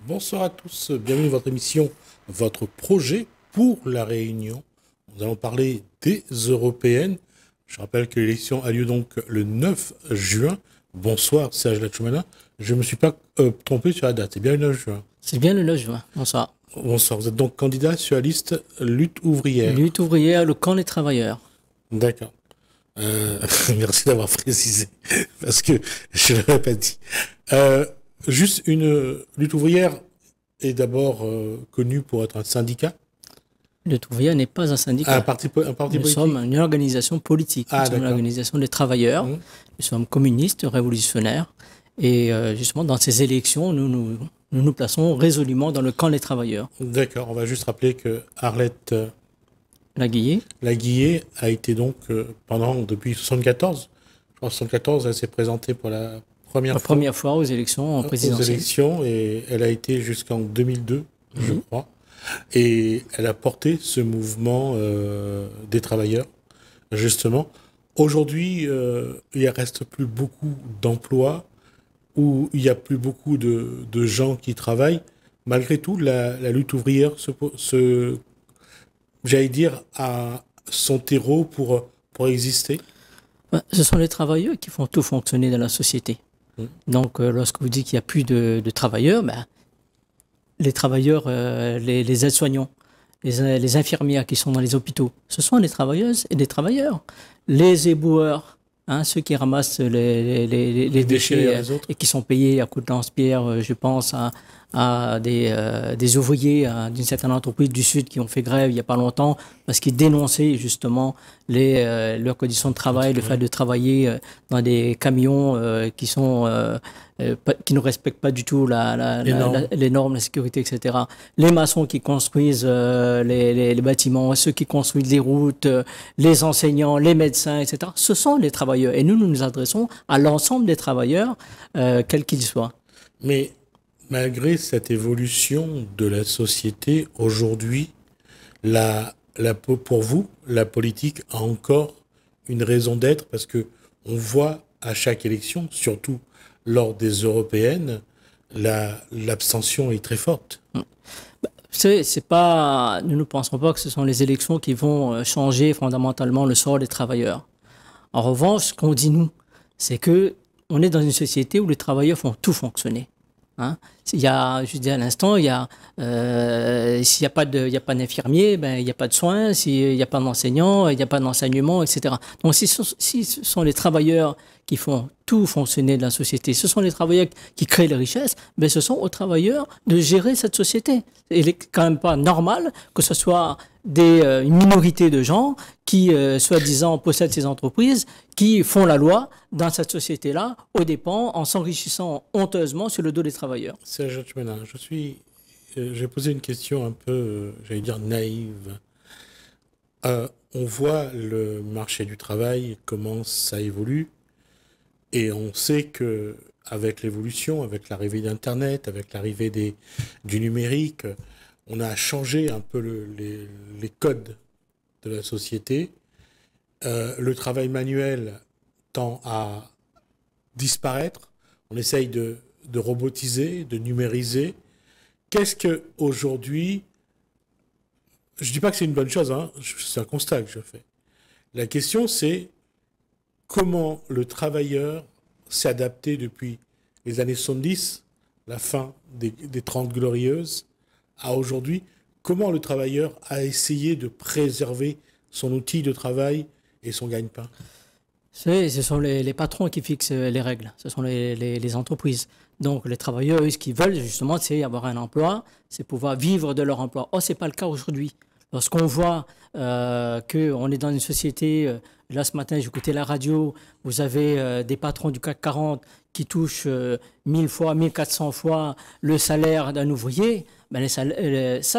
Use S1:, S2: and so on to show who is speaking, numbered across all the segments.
S1: Bonsoir à tous, bienvenue dans votre émission, votre projet pour la Réunion. Nous allons parler des européennes. Je rappelle que l'élection a lieu donc le 9 juin. Bonsoir Serge Lachoumana. Je ne me suis pas trompé sur la date, c'est bien le 9 juin.
S2: C'est bien le 9 juin. Bonsoir.
S1: Bonsoir, vous êtes donc candidat sur la liste Lutte ouvrière.
S2: Lutte ouvrière, le camp des travailleurs.
S1: D'accord. Euh, Merci d'avoir précisé, parce que je ne l'avais pas dit. Euh, Juste une lutte ouvrière est d'abord connue pour être un syndicat.
S2: Lutte ouvrière n'est pas un
S1: Ah,
S2: syndicat.
S1: un parti
S2: Nous
S1: politique.
S2: sommes une organisation politique. Nous
S1: Ah,
S2: sommes
S1: d'accord.
S2: l'organisation des travailleurs.
S1: Hum.
S2: Nous sommes communistes, révolutionnaires. Et justement, dans ces élections, nous plaçons résolument dans le camp des travailleurs.
S1: D'accord. On va juste rappeler que Arlette
S2: Laguiller,
S1: Laguiller a été donc depuis 74. Je crois 74, elle s'est présentée pour la
S2: la
S1: première fois
S2: première fois aux élections
S1: aux
S2: présidentielles.
S1: élections et elle a été jusqu'en 2002, je
S2: Oui.
S1: crois. Et elle a porté ce mouvement des travailleurs, justement. Aujourd'hui, il ne reste plus beaucoup d'emplois, où il n'y a plus beaucoup de gens qui travaillent. Malgré tout, la lutte ouvrière j'allais dire, a son terreau pour exister.
S2: Ben, ce sont les travailleurs qui font tout fonctionner dans la société.
S1: Mm.
S2: Donc, lorsque vous dites qu'il n'y a plus de travailleurs, ben, les travailleurs, les aides-soignants, les infirmières qui sont dans les hôpitaux, ce sont des travailleuses et des travailleurs. Les éboueurs, hein, ceux qui ramassent les
S1: Déchirer
S2: déchets
S1: les autres.
S2: et qui sont payés à coups de lance-pierre, je pense à des ouvriers d'une certaine entreprise du Sud qui ont fait grève il n'y a pas longtemps parce qu'ils dénonçaient justement leurs conditions de travail, le fait de travailler dans des camions qui ne respectent pas du tout les normes, la sécurité, etc. Les maçons qui construisent les bâtiments, ceux qui construisent les routes, les enseignants, les médecins, etc. Ce sont les travailleurs. Et nous nous adressons à l'ensemble des travailleurs, quels qu'ils soient.
S1: Mais malgré cette évolution de la société, aujourd'hui, pour vous, la politique a encore une raison d'être parce que on voit à chaque élection, surtout lors des européennes, l'abstention est très forte.
S2: C'est pas, nous ne pensons pas que ce sont les élections qui vont changer fondamentalement le sort des travailleurs. En revanche, ce qu'on dit nous, c'est que on est dans une société où les travailleurs font tout fonctionner. Hein. Il y a, je dis à l'instant, s'il n'y a pas d'infirmier, ben, il n'y a pas de soins. S'il n'y a pas d'enseignants, il n'y a pas d'enseignement, etc. Donc, si ce sont les travailleurs qui font tout fonctionner de la société, ce sont les travailleurs qui créent les richesses, ben, ce sont aux travailleurs de gérer cette société. Il n'est quand même pas normal que ce soit une minorité de gens qui, soi-disant, possèdent ces entreprises, qui font la loi dans cette société-là, aux dépens, en s'enrichissant honteusement sur le dos des travailleurs.
S1: Serge Tchmena, j'ai posé une question un peu, j'allais dire, naïve. On voit le marché du travail, comment ça évolue, et on sait que avec l'évolution, avec l'arrivée d'Internet, avec l'arrivée du numérique, on a changé un peu les codes de la société. Le travail manuel tend à disparaître. On essaye de robotiser, de numériser. Qu'est-ce que aujourd'hui, je ne dis pas que c'est une bonne chose, hein, c'est un constat que je fais. La question, c'est comment le travailleur s'est adapté depuis les années 70, la fin des 30 glorieuses, à aujourd'hui. Comment le travailleur a essayé de préserver son outil de travail et son gagne-pain?
S2: Ce sont les patrons qui fixent les règles, ce sont les entreprises. Donc les travailleurs, eux, ce qu'ils veulent justement, c'est avoir un emploi, c'est pouvoir vivre de leur emploi. Or, ce n'est pas le cas aujourd'hui. Lorsqu'on voit qu'on est dans une société, là ce matin j'écoutais la radio, vous avez des patrons du CAC 40 qui touchent 1000 fois, 1400 fois le salaire d'un ouvrier, ben ça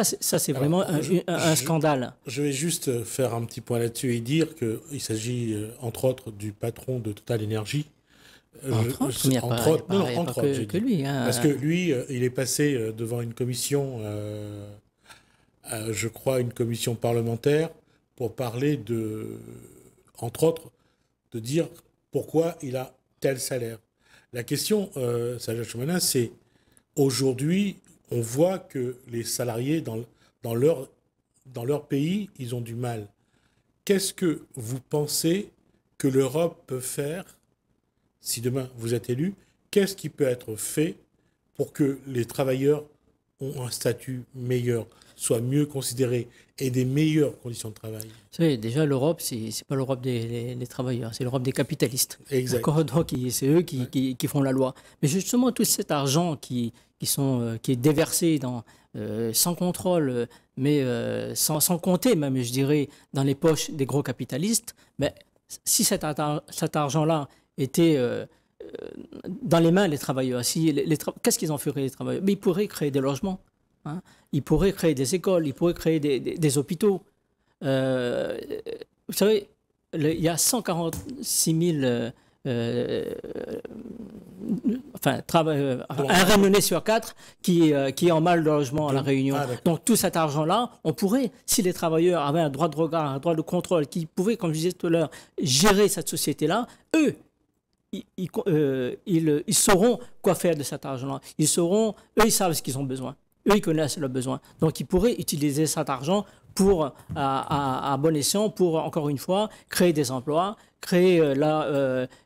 S2: c'est
S1: Alors,
S2: vraiment un scandale.
S1: je vais juste faire un petit point là-dessus et dire qu'il s'agit, entre autres, du patron de Total Energy.
S2: Entre autres, mais il n'y a
S1: Entre autres, non, non,
S2: pas
S1: entre autres, j'ai
S2: que
S1: dit.
S2: lui.
S1: Parce que
S2: Hein.
S1: lui, il est passé devant une commission, je crois, une commission parlementaire, pour parler entre autres, de dire pourquoi il a tel salaire. La question, Sajid Choumanin, c'est aujourd'hui, on voit que les salariés, dans leur, dans leur pays, ils ont du mal. Qu'est-ce que vous pensez que l'Europe peut faire si demain vous êtes élu? Qu'est-ce qui peut être fait pour que les travailleurs ont un statut meilleur, soient mieux considérés et des meilleures conditions de travail?
S2: Vous savez, déjà, l'Europe, c'est pas l'Europe des travailleurs, c'est l'Europe des capitalistes.
S1: Exact.
S2: D'accord. Donc, c'est eux qui font la loi. Mais justement, tout cet argent qui est déversé sans contrôle, mais sans compter même, je dirais, dans les poches des gros capitalistes, mais si cet argent-là était dans les mains des travailleurs, si qu'est-ce qu'ils en feraient, les travailleurs? Mais ils pourraient créer des logements, hein. Ils pourraient créer des écoles, ils pourraient créer des hôpitaux. Euh, Vous savez, il y a 146 000 un Réunionnais sur 4 qui est en mal de logement à La Réunion. Donc tout cet argent-là, on pourrait, si les travailleurs avaient un droit de regard, un droit de contrôle, qui pouvaient, comme je disais tout à l'heure, gérer cette société-là, eux, ils sauront quoi faire de cet argent-là. Eux, ils savent ce qu'ils ont besoin. Eux, ils connaissent leurs besoins. Donc, ils pourraient utiliser cet argent à bon escient pour, encore une fois, créer des emplois, créer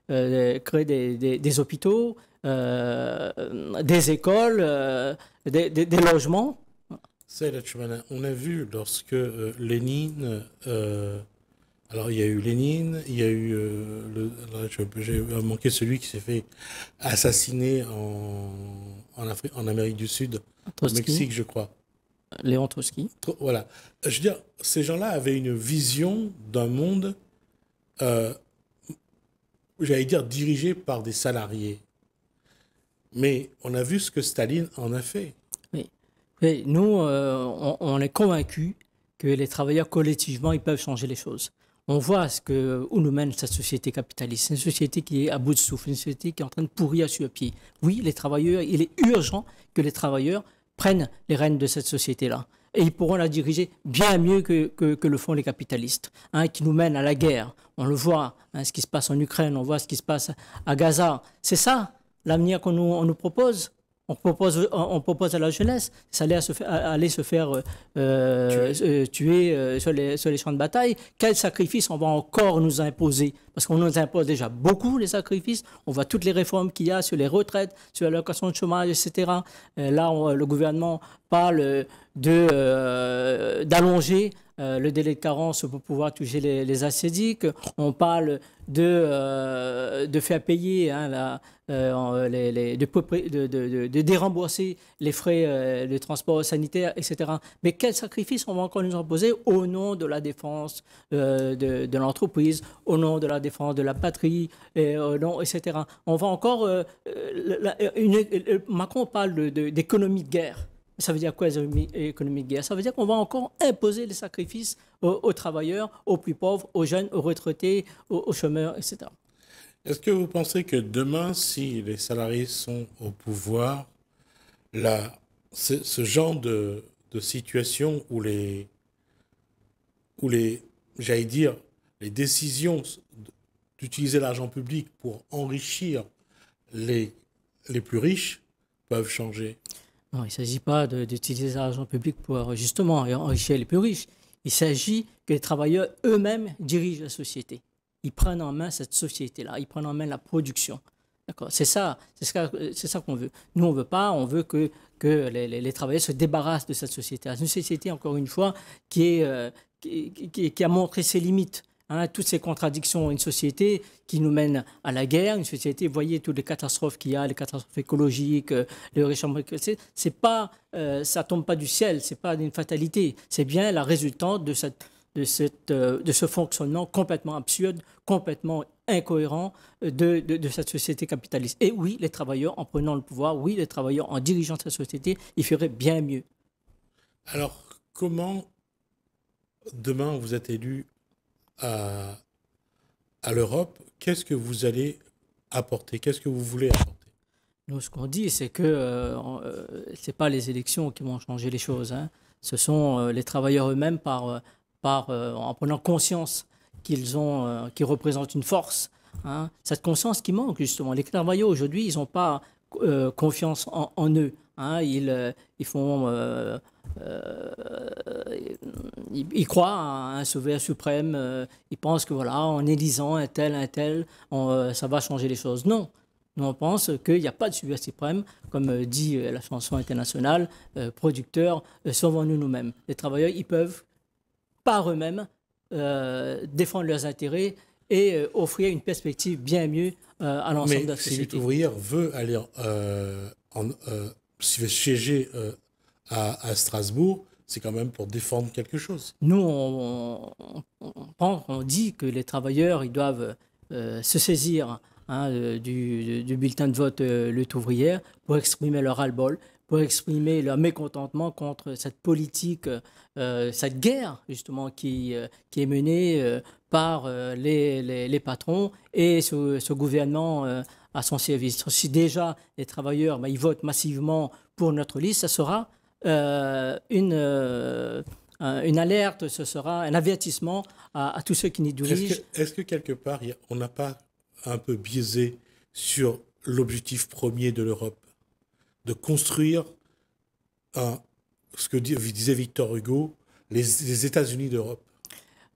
S2: des hôpitaux, des écoles, des logements.
S1: On a vu lorsque Lénine... alors, il y a eu Lénine, il y a eu... j'ai manqué celui qui s'est fait assassiner en Amérique du Sud, au Mexique, je crois.
S2: Léon Trotsky.
S1: Voilà. Je veux dire, ces gens-là avaient une vision d'un monde, j'allais dire, dirigé par des salariés. Mais on a vu ce que Staline en a fait.
S2: Oui. Et nous, on est convaincus que les travailleurs, collectivement, ils peuvent changer les choses. On voit où nous mène cette société capitaliste. C'est une société qui est à bout de souffle, une société qui est en train de pourrir sur pied. Oui, les travailleurs, il est urgent que les travailleurs prennent les rênes de cette société-là. Et ils pourront la diriger bien mieux que le font les capitalistes, hein, qui nous mènent à la guerre. On le voit, hein, ce qui se passe en Ukraine, on voit ce qui se passe à Gaza. C'est ça l'avenir qu'on nous propose. On propose à la jeunesse, c'est aller se faire tuer sur les champs de bataille. Quels sacrifices on va encore nous imposer? Parce qu'on nous impose déjà beaucoup les sacrifices. On voit toutes les réformes qu'il y a sur les retraites, sur l'allocation de chômage, etc. Là, le gouvernement parle d'allonger le délai de carence pour pouvoir toucher les assédiques. On parle de faire payer, hein, de dérembourser les frais de transport sanitaire, etc. Mais quels sacrifices on va encore nous imposer au nom de la défense de l'entreprise, au nom de la défense de la patrie, etc. On va encore... Macron parle d'économie de guerre. Ça veut dire quoi, économie de guerre? Ça veut dire qu'on va encore imposer les sacrifices aux travailleurs, aux plus pauvres, aux jeunes, aux retraités, aux chômeurs, etc.
S1: Est-ce que vous pensez que demain, si les salariés sont au pouvoir, ce genre de situation où j'allais dire, les décisions d'utiliser l'argent public pour enrichir les plus riches peuvent changer?
S2: Non, il ne s'agit pas d'utiliser l'argent public pour justement enrichir les plus riches. Il s'agit que les travailleurs eux-mêmes dirigent la société. Ils prennent en main cette société-là, ils prennent en main la production. D'accord. C'est ça qu'on veut. Nous, on ne veut pas, on veut que les travailleurs se débarrassent de cette société. C'est une société, encore une fois, qui a montré ses limites. Hein, toutes ces contradictions, une société qui nous mène à la guerre, une société, vous voyez toutes les catastrophes qu'il y a, les catastrophes écologiques, le réchauffement climatique, ça tombe pas du ciel, c'est pas une fatalité, c'est bien la résultante de ce fonctionnement complètement absurde, complètement incohérent de cette société capitaliste. Et oui, les travailleurs, en prenant le pouvoir, oui, les travailleurs, en dirigeant cette société, ils feraient bien mieux.
S1: Alors, comment, demain, vous êtes élu à l'Europe, qu'est-ce que vous allez apporter? Qu'est-ce que vous voulez apporter?
S2: Nous, ce qu'on dit, c'est que ce n'est pas les élections qui vont changer les choses, hein. Ce sont les travailleurs eux-mêmes en prenant conscience qu'ils représentent une force, hein. Cette conscience qui manque, justement. Les travailleurs, aujourd'hui, ils n'ont pas confiance en eux. hein, ils font, ils croient à un sauveur suprême. Ils pensent que voilà, en élisant un tel, ça va changer les choses. Non. Nous, on pense qu'il n'y a pas de sauveur suprême, comme dit la chanson internationale, producteurs, sauvons-nous nous-mêmes. Les travailleurs, ils peuvent, par eux-mêmes, défendre leurs intérêts et offrir une perspective bien mieux à l'ensemble de la
S1: Mais si
S2: société.
S1: lutte ouvrière veut aller siéger à Strasbourg, c'est quand même pour défendre quelque chose.
S2: Nous, on dit que les travailleurs, ils doivent se saisir, hein, du bulletin de vote lutte ouvrière pour exprimer leur ras-le-bol, pour exprimer leur mécontentement contre cette politique, cette guerre justement qui est menée par les patrons et ce gouvernement à son service. Si déjà les travailleurs, ben, ils votent massivement pour notre liste, ça sera une alerte, ce sera un avertissement à tous ceux qui nous dirigent.
S1: Est-ce que quelque part, on n'a pas un peu biaisé sur l'objectif premier de l'Europe, de construire ce que disait Victor Hugo, les États-Unis d'Europe?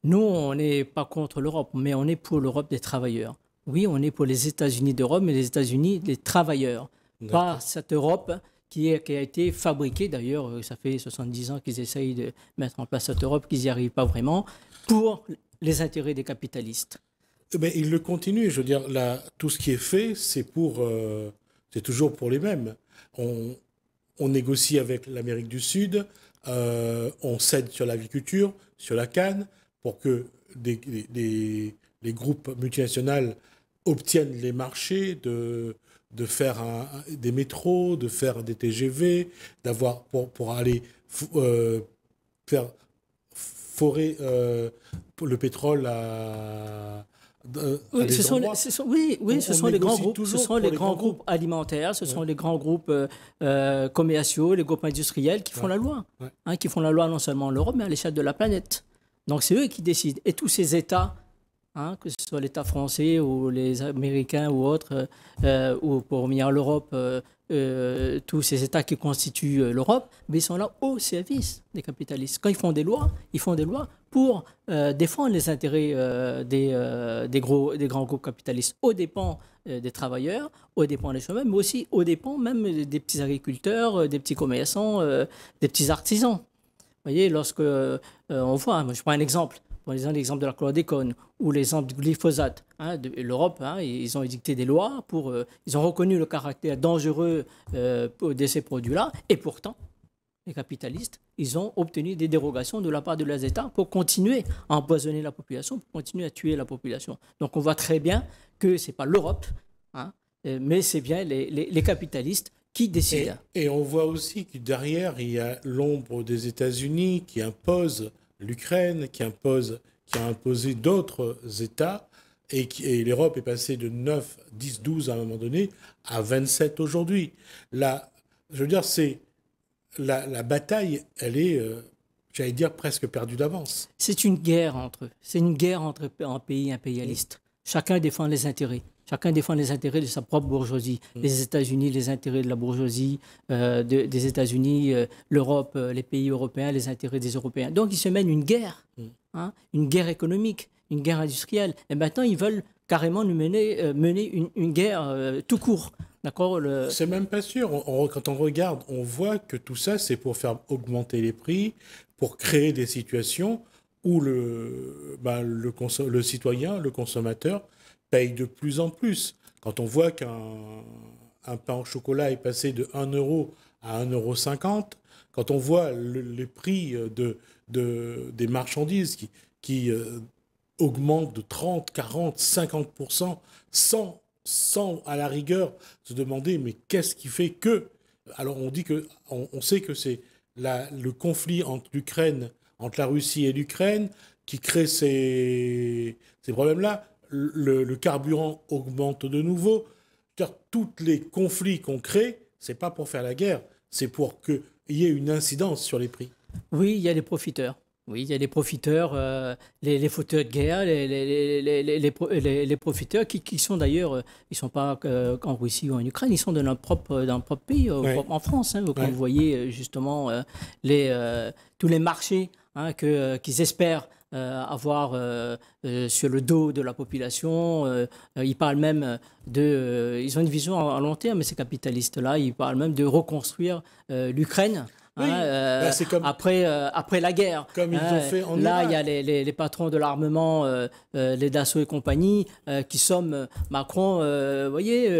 S2: Nous, on n'est pas contre l'Europe, mais on est pour l'Europe des travailleurs. Oui, on est pour les États-Unis d'Europe, mais les États-Unis des travailleurs. Pas cette Europe qui a été fabriquée, d'ailleurs, ça fait 70 ans qu'ils essayent de mettre en place cette Europe, qu'ils n'y arrivent pas vraiment, pour les intérêts des capitalistes.
S1: Mais ils le continuent. Je veux dire, là, tout ce qui est fait, c'est toujours pour les mêmes. On négocie avec l'Amérique du Sud, on cède sur l'agriculture, sur la canne, pour que les groupes multinationaux obtiennent les marchés de faire des métros, de faire des TGV, d'avoir pour aller faire forer le pétrole
S2: oui, ce sont les grands groupes. Ce sont les grands
S1: groupes
S2: groupes alimentaires, ce sont les grands groupes commerciaux, les groupes industriels qui font la loi. Hein, qui font la loi non seulement en Europe, mais à l'échelle de la planète. Donc c'est eux qui décident. Et tous ces États, hein, que ce soit l'État français ou les Américains ou autres, ou pour revenir à l'Europe, tous ces États qui constituent l'Europe, mais ils sont là au service des capitalistes. Quand ils font des lois pour défendre les intérêts des grands groupes capitalistes, aux dépens des travailleurs, aux dépens des chômeurs, mais aussi aux dépens même des petits agriculteurs, des petits commerçants, des petits artisans. Vous voyez, lorsque on voit, je prends un exemple. Par exemple, l'exemple de la chlordécone ou l'exemple du glyphosate. Hein, de l'Europe, hein, ils ont édicté des lois ils ont reconnu le caractère dangereux de ces produits-là. Et pourtant, les capitalistes, ils ont obtenu des dérogations de la part de leurs États pour continuer à empoisonner la population, pour continuer à tuer la population. Donc on voit très bien que ce n'est pas l'Europe, hein, mais c'est bien les capitalistes qui décident.
S1: Et on voit aussi que derrière, il y a l'ombre des États-Unis qui impose l'Ukraine, qui a imposé d'autres États, et l'Europe est passée de 9, 10, 12 à un moment donné, à 27 aujourd'hui. Là, je veux dire, la bataille, elle est, j'allais dire, presque perdue d'avance.
S2: C'est une guerre entre eux. C'est une guerre entre un pays impérialiste. Chacun défend les intérêts. Chacun défend les intérêts de sa propre bourgeoisie. Les États-Unis, les intérêts de la bourgeoisie des États-Unis, l'Europe, les pays européens, les intérêts des Européens. Donc, ils se mènent une guerre, hein, une guerre économique, une guerre industrielle. Et maintenant, ils veulent carrément nous mener une guerre tout court. D'accord.
S1: C'est même pas sûr. Quand on regarde, on voit que tout ça, c'est pour faire augmenter les prix, pour créer des situations où le citoyen, le consommateur, paye de plus en plus. Quand on voit qu'un pain au chocolat est passé de 1 euro à 1,50 €, quand on voit les prix des marchandises qui augmentent de 30, 40, 50%, sans à la rigueur se demander mais qu'est-ce qui fait que... Alors on sait que c'est le conflit entre la Russie et l'Ukraine qui crée ces problèmes-là. Le carburant augmente de nouveau. Tous les conflits qu'on crée, c'est pas pour faire la guerre, c'est pour qu'il y ait une incidence sur les prix.
S2: Oui, il y a des profiteurs. Oui, il y a les profiteurs, les fauteurs de guerre, les profiteurs qui sont d'ailleurs, ils ne sont pas en Russie ou en Ukraine, ils sont dans notre propre pays,
S1: Ouais,
S2: en France. Hein. Donc, quand
S1: ouais.
S2: vous voyez justement tous les marchés hein, qu'ils espèrent avoir sur le dos de la population. Ils parlent même ils ont une vision à long terme, ces capitalistes-là. Ils parlent même de reconstruire l'Ukraine. Hein,
S1: Oui, bah, c'est
S2: après la guerre.
S1: comme ils ont
S2: Hein.
S1: fait en
S2: Là, il y a
S1: Irak.
S2: les patrons de l'armement, les Dassault et compagnie, qui somment Macron. Vous voyez,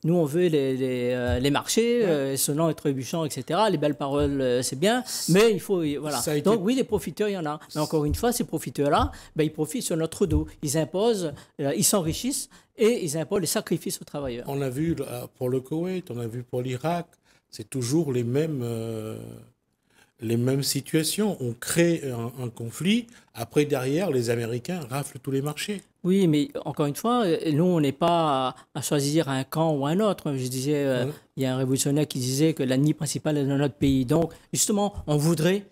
S2: nous, on veut les marchés,
S1: Ouais.
S2: sonnant et trébuchant, etc. Les belles paroles, c'est bien, mais il faut. Voilà.
S1: Ça a été,
S2: Donc, oui, les profiteurs, il y en a. Mais encore une fois, ces profiteurs-là, ben, ils profitent sur notre dos. Ils imposent, ils s'enrichissent et ils imposent les sacrifices aux travailleurs.
S1: on a vu pour le Koweït, on a vu pour l'Irak, c'est toujours les mêmes situations. On crée un conflit, après derrière, les Américains raflent tous les marchés.
S2: Oui, mais encore une fois, nous, on n'est pas à choisir un camp ou un autre. Je disais,
S1: Hein.
S2: il y a un révolutionnaire qui disait que l'ennemi principal est dans notre pays. Donc, justement, on voudrait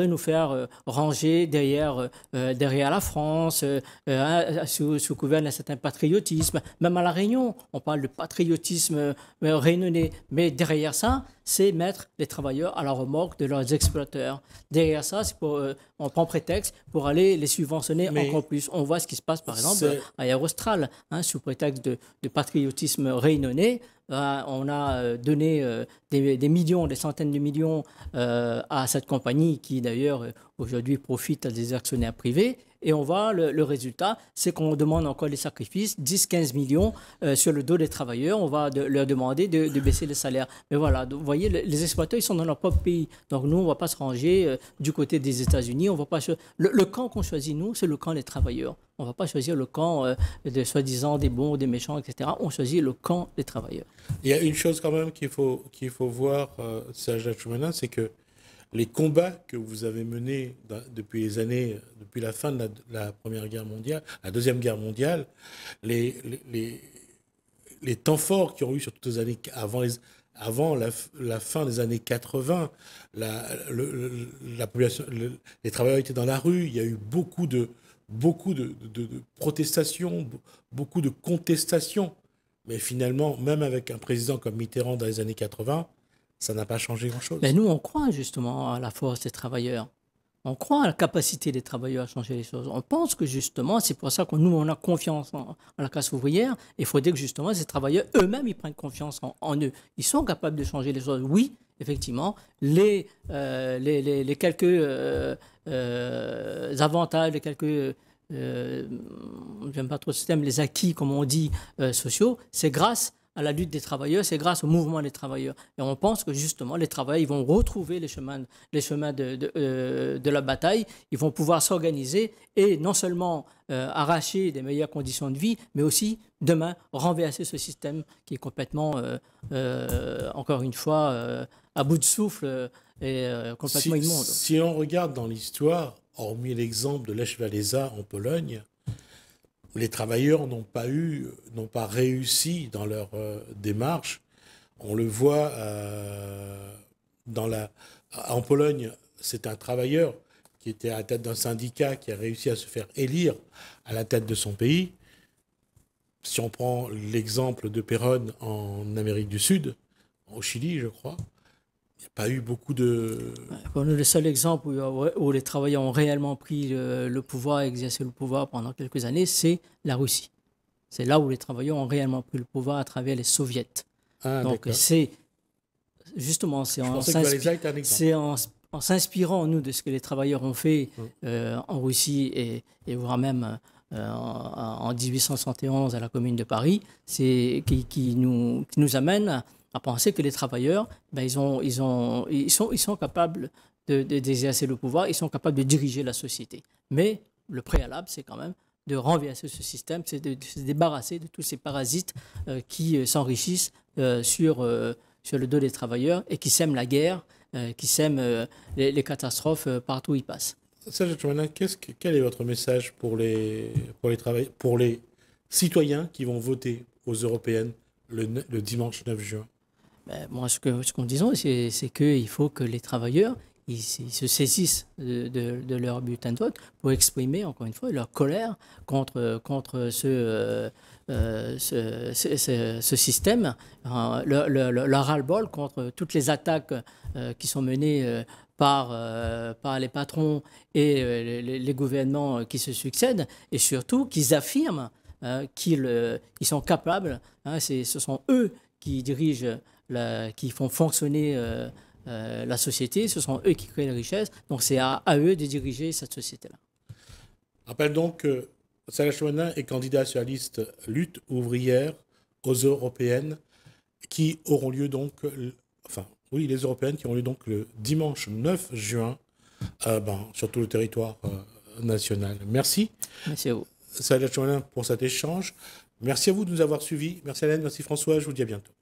S2: nous faire ranger derrière la France, sous couvert d'un certain patriotisme. Même à La Réunion, on parle de patriotisme réunionnais. Mais derrière ça, c'est mettre les travailleurs à la remorque de leurs exploiteurs. Derrière ça, on prend prétexte pour aller les subventionner
S1: Mais
S2: encore plus. On voit ce qui se passe, par exemple,
S1: c'est
S2: à Aérostral, hein, sous prétexte de patriotisme réunionnais. On a donné des millions, des centaines de millions à cette compagnie qui, d'ailleurs, aujourd'hui profite à des actionnaires privés. Et on voit le résultat, c'est qu'on demande encore des sacrifices, 10-15 millions sur le dos des travailleurs. On va leur demander de baisser les salaires. Mais voilà, donc, vous voyez, les exploiteurs, ils sont dans leur propre pays. Donc nous, on ne va pas se ranger du côté des États-Unis. On va pas le camp qu'on choisit, nous, c'est le camp des travailleurs. On ne va pas choisir le camp de soi-disant des bons ou des méchants, etc. On choisit le camp des travailleurs.
S1: il y a une chose quand même qu'il faut voir, Serge Lachoumanin, c'est que les combats que vous avez menés depuis les années, depuis la fin de la Première Guerre mondiale, la Deuxième Guerre mondiale, les, les, les, les temps forts qu'il y ont eu sur toutes les années avant la fin des années 80, la population, les travailleurs étaient dans la rue, il y a eu beaucoup de protestations, beaucoup de contestations. Mais finalement, même avec un président comme Mitterrand dans les années 80, ça n'a pas changé
S2: Mais
S1: grand-chose.
S2: nous, on croit justement à la force des travailleurs. On croit à la capacité des travailleurs à changer les choses. On pense que justement, c'est pour ça que nous, on a confiance en la classe ouvrière. Il faudrait que justement, ces travailleurs eux-mêmes, ils prennent confiance en eux. Ils sont capables de changer les choses. Oui, effectivement, les quelques avantages, les quelques, j'aime pas trop ce terme, les acquis, comme on dit, sociaux, c'est grâce à la lutte des travailleurs, c'est grâce au mouvement des travailleurs. Et on pense que justement, les travailleurs, ils vont retrouver les chemins de la bataille, ils vont pouvoir s'organiser et non seulement arracher des meilleures conditions de vie, mais aussi, demain, renverser ce système qui est complètement, encore une fois, à bout de souffle et complètement immonde.
S1: Si on regarde dans l'histoire, hormis l'exemple de Lech Walesa en Pologne, les travailleurs n'ont pas réussi dans leur démarche. On le voit en Pologne, c'est un travailleur qui était à la tête d'un syndicat qui a réussi à se faire élire à la tête de son pays. Si on prend l'exemple de Perón en Amérique du Sud, au Chili, je crois, il n'y a pas eu beaucoup de...
S2: Pour nous, le seul exemple où les travailleurs ont réellement pris le pouvoir, exercé le pouvoir pendant quelques années, c'est la Russie. C'est là où les travailleurs ont réellement pris le pouvoir à travers les soviets.
S1: Ah,
S2: Donc,
S1: d'accord.
S2: c'est justement,
S1: Je pensais que Walesa était un exemple.
S2: c'est en s'inspirant, nous, de ce que les travailleurs ont fait en Russie et voire même en 1871 à la Commune de Paris, qui nous amène à penser que les travailleurs, ben, ils sont capables d'exercer le pouvoir, ils sont capables de diriger la société. Mais le préalable, c'est quand même de renverser ce système, c'est de se débarrasser de tous ces parasites qui s'enrichissent sur le dos des travailleurs et qui sèment la guerre, qui sèment les catastrophes partout où ils passent.
S1: Serge Choumanin, quel est votre message pour pour les citoyens qui vont voter aux européennes le dimanche 9 juin?
S2: Ben, moi, ce qu'on disons, c'est qu'il faut que les travailleurs ils se saisissent de leur bulletin de vote pour exprimer, encore une fois, leur colère contre ce système, leur ras-le-bol contre toutes les attaques qui sont menées par les patrons et les gouvernements qui se succèdent, et surtout qu'ils affirment qu'ils sont capables, ce sont eux qui dirigent, qui font fonctionner la société, ce sont eux qui créent la richesse, donc c'est à eux de diriger cette société-là.
S1: Je rappelle donc que Salah Chouana est candidat sur la liste Lutte ouvrière aux européennes qui auront lieu donc, oui, les européennes qui auront lieu donc le dimanche 9 juin sur tout le territoire national. Merci.
S2: Merci à vous.
S1: Salah Chouana pour cet échange. Merci à vous de nous avoir suivis. Merci Hélène, merci François, je vous dis à bientôt.